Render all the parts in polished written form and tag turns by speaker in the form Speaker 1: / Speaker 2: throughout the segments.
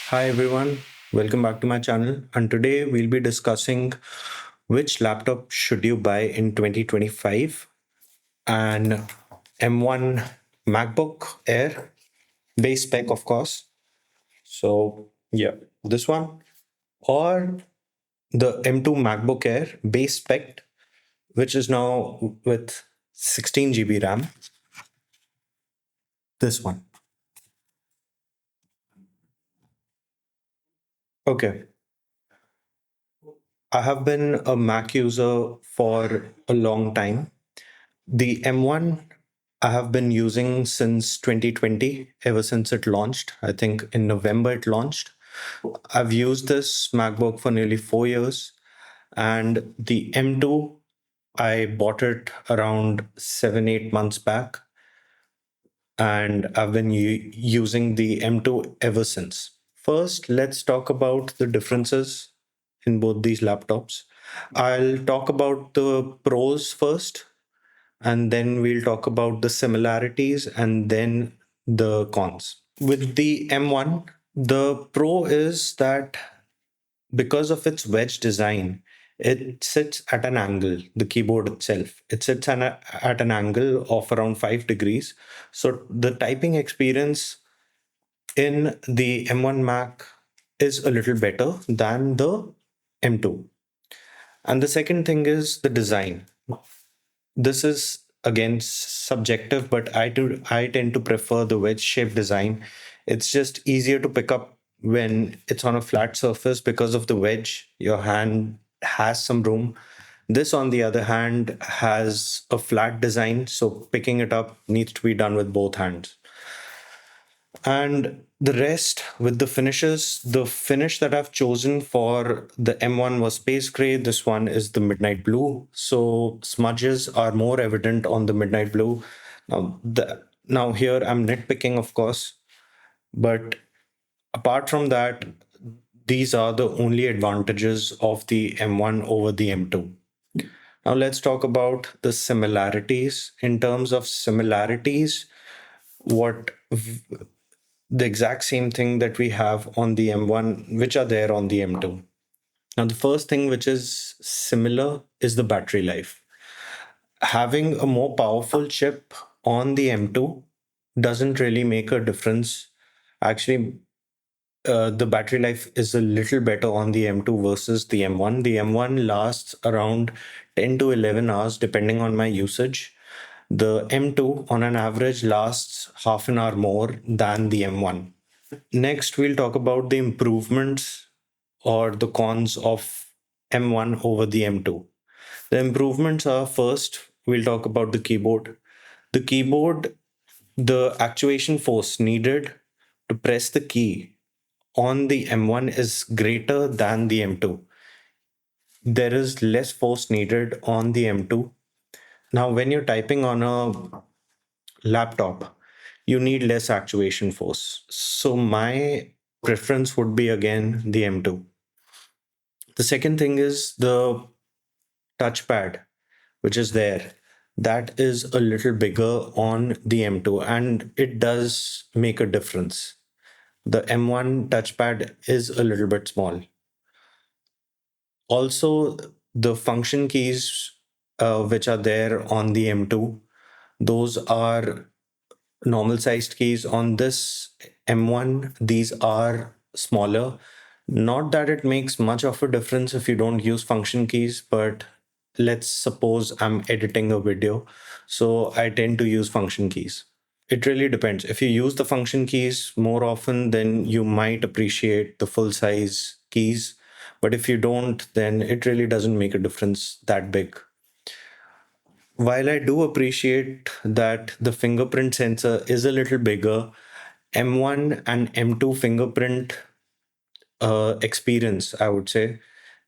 Speaker 1: Hi everyone, welcome back to my channel. And today we'll be discussing which laptop should you buy in 2025, an M1 MacBook Air, base spec of course. So yeah, this one, or the M2 MacBook Air base spec, which is now with 16 GB RAM. This one. Okay, I have been a Mac user for a long time. The M1 I have been using since 2020, ever since it launched. I think in November it launched. I've used this MacBook for nearly 4 years. And the M2, I bought it around 7, 8 months back. And I've been using the M2 ever since. First, let's talk about the differences in both these laptops. I'll talk about the pros first, and then we'll talk about the similarities and then the cons. With the M1, the pro is that because of its wedge design, it sits at an angle, the keyboard itself. It sits at an angle of around 5 degrees. So the typing experience in the M1 Mac is a little better than the M2. And the second thing is the design. This is again subjective, but I tend to prefer the wedge shaped design. It's just easier to pick up when it's on a flat surface because of the wedge. Your hand has some room. This, on the other hand, has a flat design, so picking it up needs to be done with both hands. And the rest with the finishes, the finish that I've chosen for the M1 was space gray. This one is the midnight blue. So smudges are more evident on the midnight blue. Now here I'm nitpicking, of course, but apart from that, these are the only advantages of the M1 over the M2. Now let's talk about the similarities. In terms of similarities, what the exact same thing that we have on the M1, which are there on the M2. Now, the first thing which is similar is the battery life. Having a more powerful chip on the M2 doesn't really make a difference. Actually, the battery life is a little better on the M2 versus the M1. The M1 lasts around 10 to 11 hours depending on my usage. The M2 on an average lasts half an hour more than the M1. Next, we'll talk about the improvements or the cons of M1 over the M2. The improvements are, first, we'll talk about the keyboard. The keyboard, the actuation force needed to press the key on the M1 is greater than the M2. There is less force needed on the M2. Now, when you're typing on a laptop, you need less actuation force. So, my preference would be again the M2. The second thing is the touchpad, which is there. That is a little bigger on the M2, and it does make a difference. The M1 touchpad is a little bit small. Also, the function keys, which are there on the M2, those are normal sized keys. On this M1, these are smaller. Not that it makes much of a difference if you don't use function keys, but let's suppose I'm editing a video. So I tend to use function keys. It really depends. If you use the function keys more often, then you might appreciate the full size keys. But if you don't, then it really doesn't make a difference that big. While I do appreciate that the fingerprint sensor is a little bigger, M1 and M2 fingerprint experience, I would say,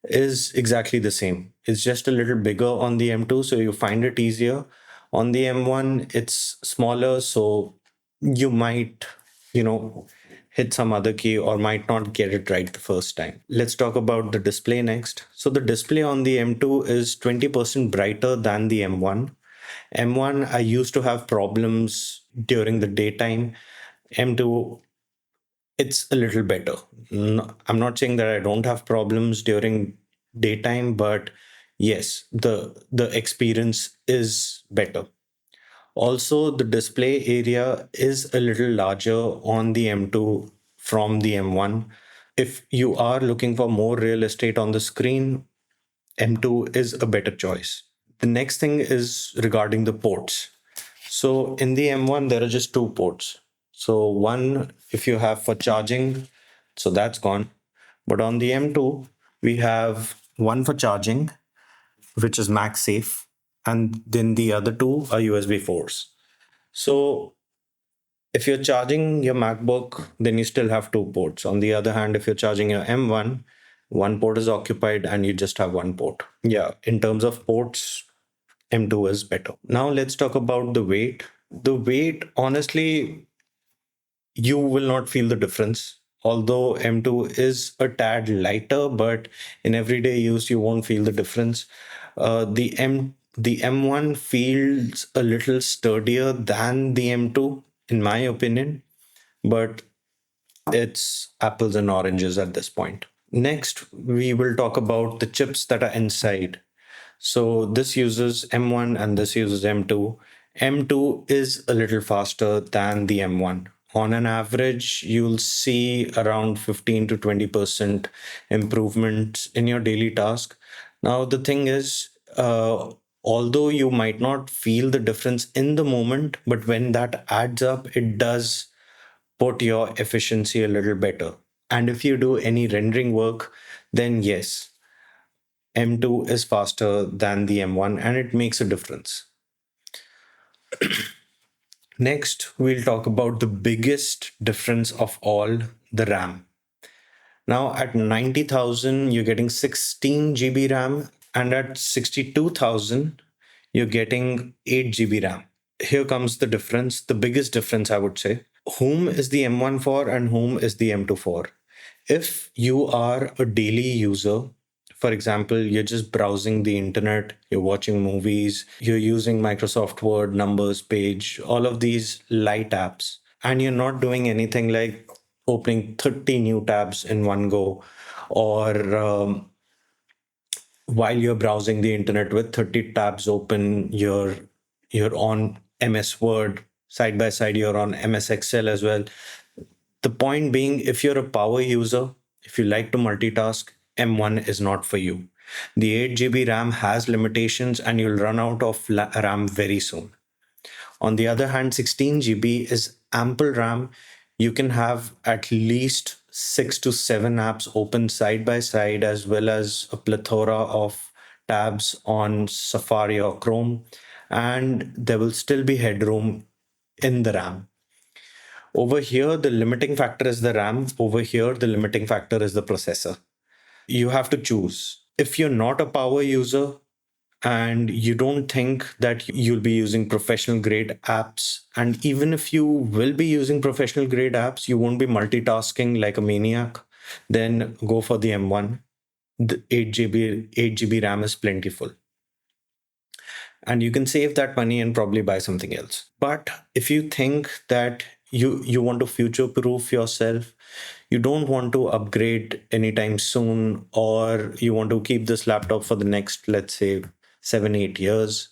Speaker 1: is exactly the same. It's just a little bigger on the M2, so you find it easier. On the M1, it's smaller, so you might, you know, hit some other key or might not get it right the first time. Let's talk about the display next. So the display on the M2 is 20% brighter than the M1. M1, I used to have problems during the daytime. M2, it's a little better. I'm not saying that I don't have problems during daytime, but yes, the experience is better. Also, the display area is a little larger on the M2 from the M1. If you are looking for more real estate on the screen, M2 is a better choice. The next thing is regarding the ports. So in the M1, there are just two ports. So one, if you have for charging, so that's gone. But on the M2, we have one for charging, which is MagSafe, and then the other two are USB 4s. So if you're charging your MacBook, then you still have two ports. On the other hand, if you're charging your M1, one port is occupied and you just have one port. Yeah, in terms of ports, M2 is better. Now let's talk about the weight. The weight, honestly, you will not feel the difference. Although M2 is a tad lighter, but in everyday use, you won't feel the difference. The M1 feels a little sturdier than the M2, in my opinion, but it's apples and oranges at this point. Next, we will talk about the chips that are inside. So this uses M1 and this uses M2. M2 is a little faster than the M1. On an average, you'll see around 15 to 20% improvements in your daily task. Now, the thing is, although you might not feel the difference in the moment, but when that adds up, it does put your efficiency a little better. And if you do any rendering work, then yes, M2 is faster than the M1 and it makes a difference. Next, we'll talk about the biggest difference of all, the RAM. Now, at 90,000, you're getting 16 GB RAM, and at 62,000, you're getting 8 GB RAM. Here comes the difference, the biggest difference, I would say. Whom is the M1 for and whom is the M2 for? If you are a daily user, for example, you're just browsing the internet, you're watching movies, you're using Microsoft Word, Numbers, Page, all of these light apps, and you're not doing anything like opening 30 new tabs in one go, or while you're browsing the internet with 30 tabs open, you're on MS Word, side by side you're on MS Excel as well. The point being, if you're a power user, if you like to multitask, M1 is not for you. The 8 GB RAM has limitations and you'll run out of RAM very soon. On the other hand, 16 GB is ample RAM. You can have at least 6 to 7 apps open side by side, as well as a plethora of tabs on Safari or Chrome, and there will still be headroom in the RAM. Over here, the limiting factor is the RAM. Over here, the limiting factor is the processor. You have to choose. If you're not a power user and you don't think that you'll be using professional grade apps, and even if you will be using professional grade apps, you won't be multitasking like a maniac, then go for the M1. The 8 GB RAM is plentiful. And you can save that money and probably buy something else. But if you think that you want to future proof yourself, you don't want to upgrade anytime soon, or you want to keep this laptop for the next, let's say, 7 8 years,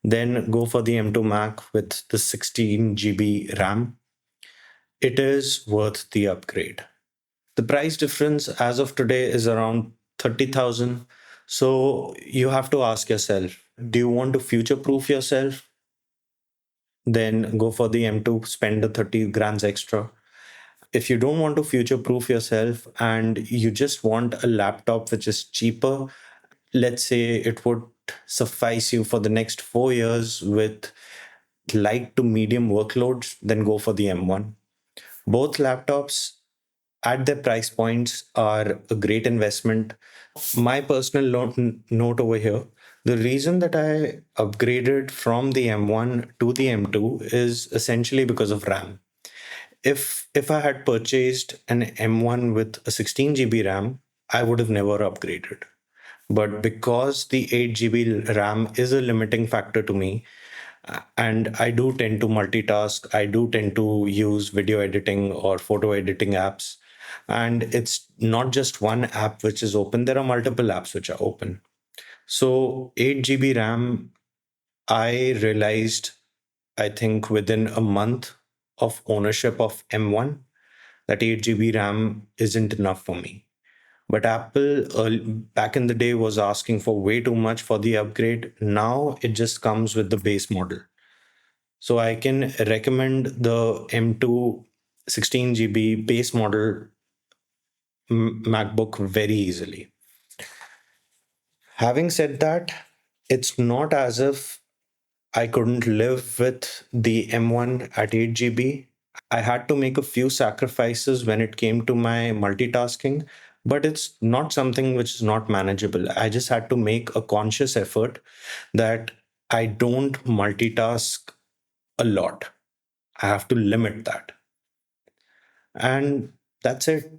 Speaker 1: then go for the M2 Mac with the 16 GB RAM. It is worth the upgrade. The price difference as of today is around 30,000. So you have to ask yourself, do you want to future proof yourself? Then go for the M2, spend the 30 grams extra. If you don't want to future proof yourself and you just want a laptop which is cheaper, let's say it would suffice you for the next 4 years with light to medium workloads, then go for the M1. Both laptops at their price points are a great investment. My personal note over here, the reason that I upgraded from the M1 to the M2 is essentially because of RAM. If I had purchased an M1 with a 16 GB RAM, I would have never upgraded. But because the 8 GB RAM is a limiting factor to me, And I do tend to multitask. I do tend to use video editing or photo editing apps. And it's not just one app which is open, there are multiple apps which are open. So 8 GB RAM, I realized, I think within a month of ownership of M1, that 8 GB RAM isn't enough for me. But Apple back in the day was asking for way too much for the upgrade. Now it just comes with the base model. So I can recommend the M2 16 GB base model MacBook very easily. Having said that, it's not as if I couldn't live with the M1 at 8 GB. I had to make a few sacrifices when it came to my multitasking, but it's not something which is not manageable. I just had to make a conscious effort that I don't multitask a lot. I have to limit that. And that's it.